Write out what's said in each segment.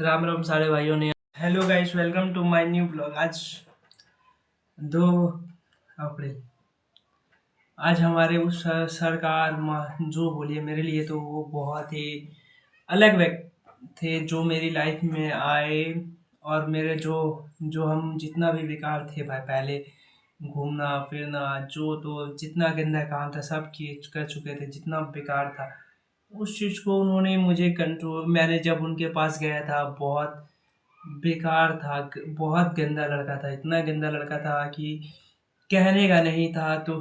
राम राम सारे भाइयों ने। Hello guys, welcome to my new blog. आज 2 अप्रैल। आज हमारे उस सरकार जो बोलिए, मेरे लिए तो वो बहुत ही अलग व्यक्ति थे जो मेरी लाइफ में आए। और मेरे जो जो हम जितना भी बेकार थे भाई, पहले घूमना फिरना जो तो जितना गंदा काम था सब किए कर चुके थे, जितना बेकार था उस चीज़ को उन्होंने मुझे कंट्रोल। मैंने जब उनके पास गया था, बहुत बेकार था, बहुत गंदा लड़का था, इतना गंदा लड़का था कि कहने का नहीं था। तो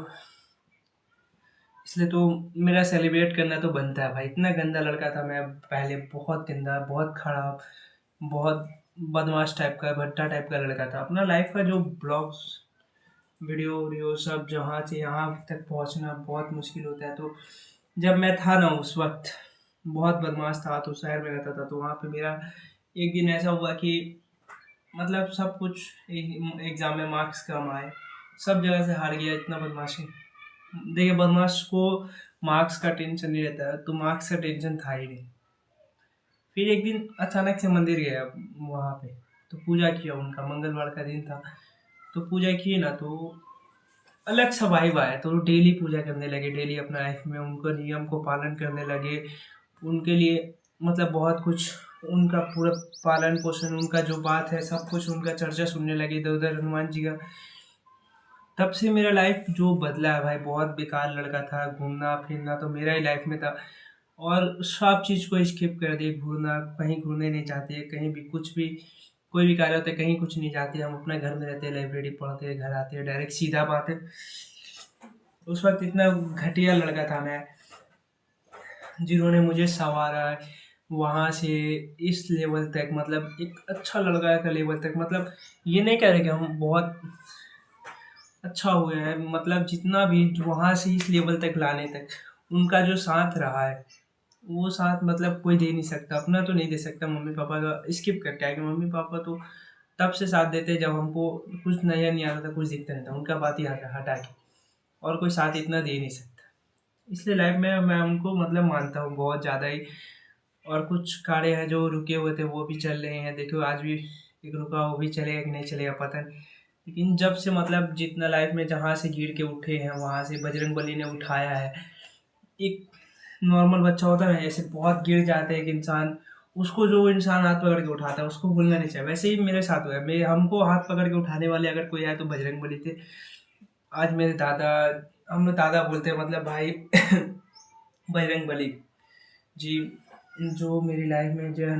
इसलिए तो मेरा सेलिब्रेट करना तो बनता है भाई, इतना गंदा लड़का था मैं पहले, बहुत गंदा, बहुत खराब, बहुत बदमाश टाइप का, भट्टा टाइप का लड़का था। अपना लाइफ का जो ब्लॉग्स वीडियो वीडियो सब जहाँ से यहाँ तक पहुँचना बहुत मुश्किल होता है। तो जब मैं था ना उस वक्त बहुत बदमाश था, तो शहर में रहता था, तो वहाँ पे मेरा एक दिन ऐसा हुआ कि मतलब सब कुछ एग्ज़ाम में मार्क्स कम आए, सब जगह से हार गया, इतना बदमाशी। देखिए, बदमाश को मार्क्स का टेंशन नहीं रहता है, तो मार्क्स का टेंशन था ही नहीं। फिर एक दिन अचानक से मंदिर गया वहाँ पे, तो पूजा किया, उनका मंगलवार का दिन था। तो पूजा की ना, तो अलग सा वाइब आया, तो डेली पूजा करने लगे, डेली अपना लाइफ में उनको नियम को पालन करने लगे। उनके लिए मतलब बहुत कुछ, उनका पूरा पालन पोषण, उनका जो बात है सब कुछ, उनका चर्चा सुनने लगे इधर उधर हनुमान जी का। तब से मेरा लाइफ जो बदला है भाई, बहुत बेकार लड़का था, घूमना फिरना तो मेरा ही लाइफ में था, और सब चीज़ को स्किप कर दिए। घूरना, कहीं घूमने नहीं जाते, कहीं भी कुछ भी कोई भी कार्य होता है कहीं कुछ नहीं जाते, हम अपना घर में रहते हैं, लाइब्रेरी पढ़ते हैं, घर आते हैं, डायरेक्ट सीधा बात है। उस वक्त इतना घटिया लड़का था मैं, जिन्होंने मुझे संवारा वहाँ से इस लेवल तक, मतलब एक अच्छा लड़का का लेवल तक। मतलब ये नहीं कह रहे कि हम बहुत अच्छा हुए हैं, मतलब जितना भी वहाँ से इस लेवल तक लाने तक उनका जो साथ रहा है, वो साथ मतलब कोई दे नहीं सकता, अपना तो नहीं दे सकता। मम्मी पापा का स्किप करके आएगा, मम्मी पापा तो तब से साथ देते जब हमको कुछ नया नहीं आता था, कुछ दिखता नहीं था, उनका बात ही हटा के और कोई साथ इतना दे नहीं सकता। इसलिए लाइफ में मैं उनको मतलब मानता हूँ बहुत ज़्यादा ही। और कुछ कार्य हैं जो रुके हुए थे वो भी चल रहे हैं, देखो आज भी एक रुका, वो भी चलेगा कि नहीं चलेगा पता नहीं। लेकिन जब से मतलब जितना लाइफ में जहाँ से गिर के उठे हैं, वहाँ से बजरंग बली ने उठाया है। एक नॉर्मल बच्चा होता है ना, ऐसे बहुत गिर जाते हैं एक इंसान, उसको जो इंसान हाथ पकड़ के उठाता है उसको भूलना नहीं चाहिए। वैसे ही मेरे साथ हुआ है, मेरे हमको हाथ पकड़ के उठाने वाले अगर कोई आए तो बजरंग बली थे। आज मेरे दादा, हम लोग दादा बोलते हैं मतलब भाई बजरंग बली जी, जो मेरी लाइफ में जो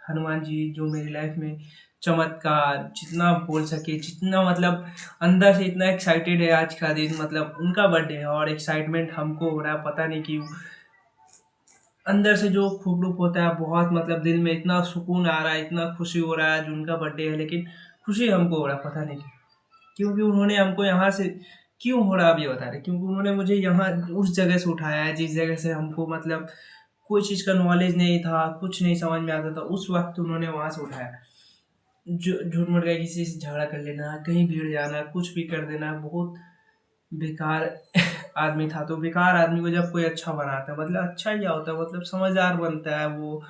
हनुमान जी जो मेरी लाइफ में चमत्कार जितना बोल सके, जितना मतलब अंदर से इतना एक्साइटेड है आज का दिन, मतलब उनका बर्थडे है और एक्साइटमेंट हमको हो रहा है, पता नहीं क्यों। अंदर से जो खूबरूप होता है बहुत, मतलब दिल में इतना सुकून आ रहा है, इतना खुशी हो रहा है, आज उनका बर्थडे है, लेकिन खुशी हमको हो रहा है पता नहीं क्यों। क्योंकि उन्होंने हमको यहाँ से, क्यों हो रहा अभी बता रहे, क्योंकि उन्होंने मुझे यहाँ उस जगह से उठाया है जिस जगह से हमको मतलब कोई चीज़ का नॉलेज नहीं था, कुछ नहीं समझ में आता था, उस वक्त उन्होंने वहाँ से उठाया। जो झूठ मूठ का किसी से झगड़ा कर लेना, कहीं भीड़ जाना, कुछ भी कर देना, बहुत बेकार आदमी था। तो बेकार आदमी को जब कोई अच्छा बनाता है, मतलब अच्छा ही क्या होता है, मतलब समझदार बनता है वो,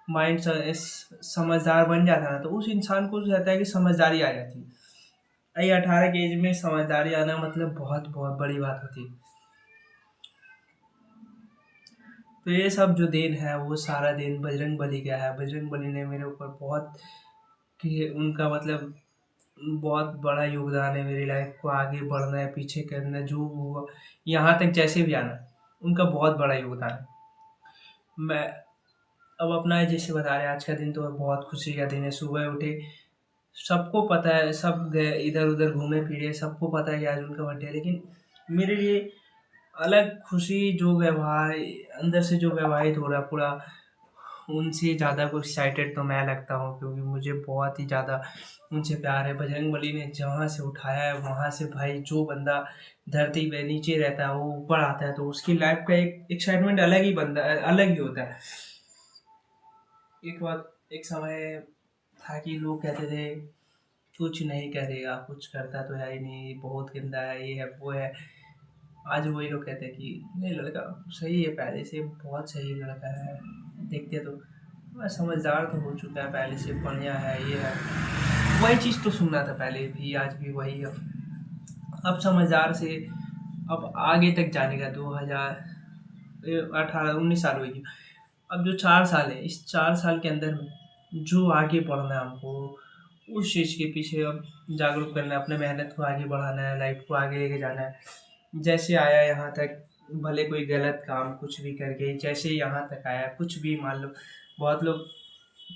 माइंड समझदार बन जाता है ना, तो उस इंसान को रहता है कि समझदारी आ जाती है। ये 18 के एज में समझदारी आना मतलब बहुत बहुत बड़ी बात होती है। तो ये सब जो देन है वो सारा दिन बजरंग बली का है। बजरंग बली ने मेरे ऊपर बहुत, कि उनका मतलब बहुत बड़ा योगदान है मेरी लाइफ को आगे बढ़ना है, पीछे करना, जो हुआ यहाँ तक जैसे भी आना, उनका बहुत बड़ा योगदान है। मैं अब अपना जैसे बता रहे, आज का दिन तो बहुत खुशी का दिन है। सुबह उठे, सबको पता है, सब गए इधर उधर घूमे फिरे, सबको पता है कि आज उनका बर्थडे है, लेकिन मेरे लिए अलग खुशी, जो व्यवहार अंदर से जो व्यवहारित हो रहा है पूरा, उनसे ज़्यादा कुछ एक्साइटेड तो मैं लगता हूँ, क्योंकि मुझे बहुत ही ज़्यादा उनसे प्यार है। बजरंग बली ने जहाँ से उठाया है वहाँ से भाई, जो बंदा धरती पे नीचे रहता है वो ऊपर आता है, तो उसकी लाइफ का एक एक्साइटमेंट अलग ही बनता है, अलग ही होता है। एक बात, एक समय था कि लोग कहते थे कुछ नहीं करेगा, कुछ करता तो है ही नहीं, बहुत गंदा है, ये है वो है। आज वही लोग कहते हैं कि नहीं, लड़का सही है, पहले से बहुत सही लड़का है, देखते तो। समझदार तो हो चुका है पहले से, बढ़िया है, ये है। वही चीज़ तो सुनना था पहले भी, आज भी वही। अब समझदार से अब आगे तक जाने का 2018-19 साल होगी। अब जो 4 साल है, इस 4 साल के अंदर में जो आगे बढ़ना है हमको, उस चीज़ के पीछे अब जागरूक करना है, अपने मेहनत को आगे बढ़ाना है, लाइफ को आगे लेके जाना है। जैसे आया यहाँ तक, भले कोई गलत काम कुछ भी करके, जैसे यहाँ तक आया कुछ भी, मान लो बहुत लोग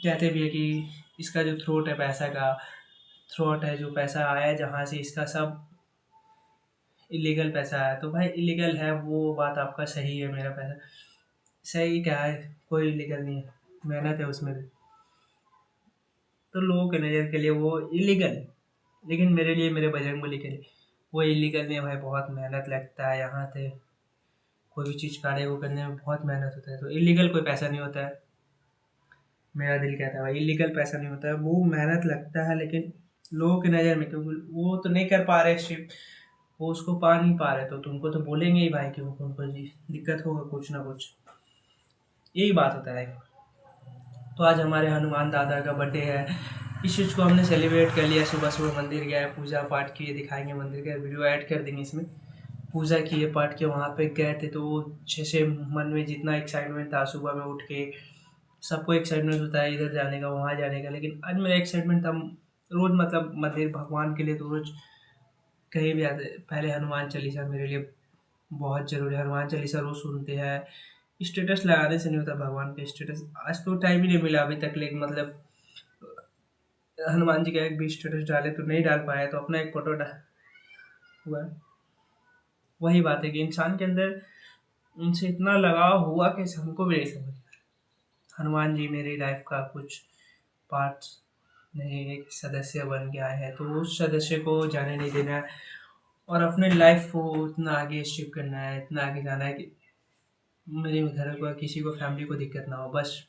कहते भी है कि इसका जो थ्रोट है, पैसा का थ्रोट है, जो पैसा आया जहाँ से, इसका सब इलीगल पैसा है। तो भाई इलीगल है वो बात आपका सही है, मेरा पैसा सही क्या है, कोई इलीगल नहीं है, मेहनत है उसमें भी। तो लोगों के नज़र के लिए वो इलीगल है, लेकिन मेरे लिए, मेरे बजरंगबली के लिए वो इलीगल नहीं है भाई। बहुत मेहनत लगता है यहाँ पे, कोई भी चीज़ कार्य को करने में बहुत मेहनत होता है। तो इलीगल कोई पैसा नहीं होता है, मेरा दिल कहता है भाई इलीगल पैसा नहीं होता है, वो मेहनत लगता है। लेकिन लोगों की नज़र में, क्योंकि वो तो नहीं कर पा रहे शिफ्ट, वो उसको पा नहीं पा रहे, तो तुमको तो बोलेंगे ही भाई कि उनको दिक्कत होगा कुछ ना कुछ, यही बात होता है। तो आज हमारे हनुमान दादा का बर्थडे है, इस चीज़ को हमने सेलिब्रेट कर लिया। सुबह सुबह मंदिर गए, पूजा पाठ किए, दिखाएंगे मंदिर का वीडियो ऐड कर देंगे इसमें। पूजा किए, पाठ किए, वहाँ पे गए थे तो वो अच्छे से मन में जितना एक्साइटमेंट था, सुबह में उठ के सबको एक्साइटमेंट होता है इधर जाने का वहाँ जाने का, लेकिन आज मेरा एक्साइटमेंट था रोज़, मतलब मंदिर भगवान के लिए तो रोज़ कहीं भी आते, पहले हनुमान चालीसा मेरे लिए बहुत ज़रूरी है। हनुमान चालीसा रोज़ सुनते हैं। स्टेटस लगाने से नहीं होता भगवान का स्टेटस, आज तो टाइम ही नहीं मिला अभी तक, लेकिन मतलब हनुमान जी का एक भी स्टेटस डाले तो नहीं डाल पाया, तो अपना एक फ़ोटो डाल हुआ है। वही बात है कि इंसान के अंदर उनसे इतना लगाव हुआ कि हमको भी नहीं समझ। हनुमान जी मेरी लाइफ का कुछ पार्ट नहीं, एक सदस्य बन के आए हैं, तो उस सदस्य को जाने नहीं देना है, और अपने लाइफ को इतना आगे शिफ्ट करना है, इतना आगे जाना है कि मेरे घर को, किसी को, फैमिली को दिक्कत ना हो, बस।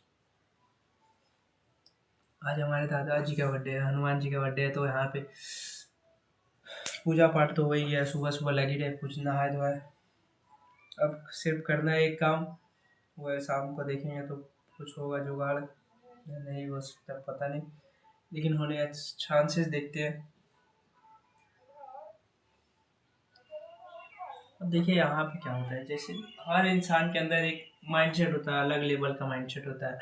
आज हमारे दादाजी का बर्थडे है, हनुमान जी का बर्थडे है, तो यहाँ पे पूजा पाठ तो वही है, सुबह सुबह लगी रहे, कुछ नहाए धोए। अब सिर्फ करना है एक काम, वो है शाम को देखेंगे तो कुछ होगा जुगाड़ या नहीं हो सकता, पता नहीं, लेकिन होने का चांसेस देखते हैं। अब देखिए यहाँ पे क्या होता है, जैसे हर इंसान के अंदर एक माइंडसेट होता है, अलग लेवल का माइंडसेट होता है।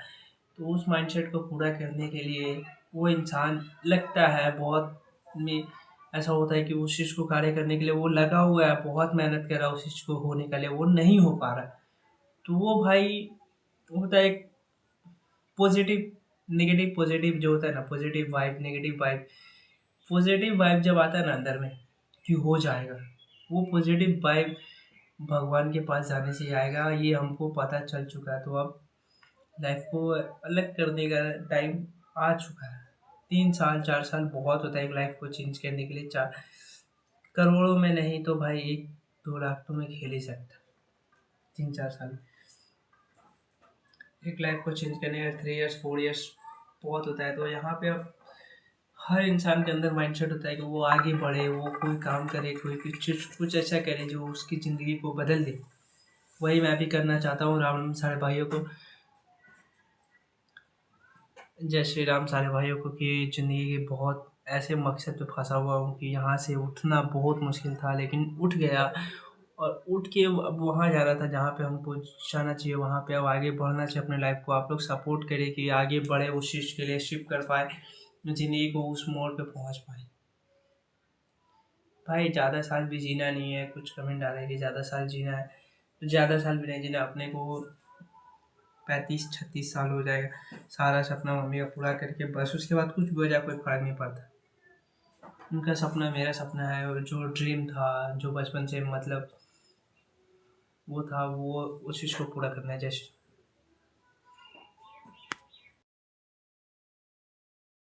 तो उस माइंडसेट को पूरा करने के लिए वो इंसान लगता है बहुत में, ऐसा होता है कि उस चीज़ को कार्य करने के लिए वो लगा हुआ है, बहुत मेहनत कर रहा है उस चीज़ को होने के लिए, वो नहीं हो पा रहा है। तो वो भाई होता है एक पॉजिटिव नेगेटिव, पॉजिटिव जो होता है ना, positive vibe negative vibe. Positive vibe जब आता है ना अंदर में कि हो जाएगा, वो पॉजिटिव वाइब भगवान के पास जाने से ही आएगा, ये हमको पता चल चुका है। तो अब लाइफ को अलग करने का टाइम आ चुका है। 3 साल 4 साल बहुत होता है एक लाइफ को चेंज करने के लिए। 4 करोड़ों में नहीं तो भाई 1-2 लाख तो मैं खेल ही सकता, 3-4 साल एक लाइफ को चेंज करने का। 3 इयर्स 4 इयर्स बहुत होता है। तो यहाँ पे अब हर इंसान के अंदर माइंडसेट होता है कि वो आगे बढ़े, वो कोई काम करे, कोई कुछ ऐसा करे जो उसकी ज़िंदगी को बदल दे। वही मैं भी करना चाहता हूँ। राम सारे भाइयों को जय श्री राम सारे भाइयों को, कि ज़िंदगी के बहुत ऐसे मकसद पे फंसा हुआ हूँ कि यहाँ से उठना बहुत मुश्किल था, लेकिन उठ गया, और उठ के अब वहाँ जा रहा था जहाँ पे हमको जाना चाहिए, वहाँ पे अब आगे बढ़ना चाहिए अपने लाइफ को। आप लोग सपोर्ट करें कि आगे बढ़े, उस चीज़ के लिए शिफ्ट कर पाए, ज़िंदगी को उस मोड़ पे पहुँच पाए। भाई ज़्यादा साल भी जीना नहीं है, कुछ कमेंट डाले कि ज़्यादा साल जीना है, तो ज़्यादा साल भी नहीं जीना, अपने को 35-36 साल हो जाएगा, सारा सपना मम्मी का पूरा करके बस, उसके बाद कुछ भी हो जाए कोई फ़र्क नहीं पड़ता। उनका सपना मेरा सपना है, और जो ड्रीम था, जो बचपन से मतलब वो था, वो उस चीज़ को पूरा करना है। जैसे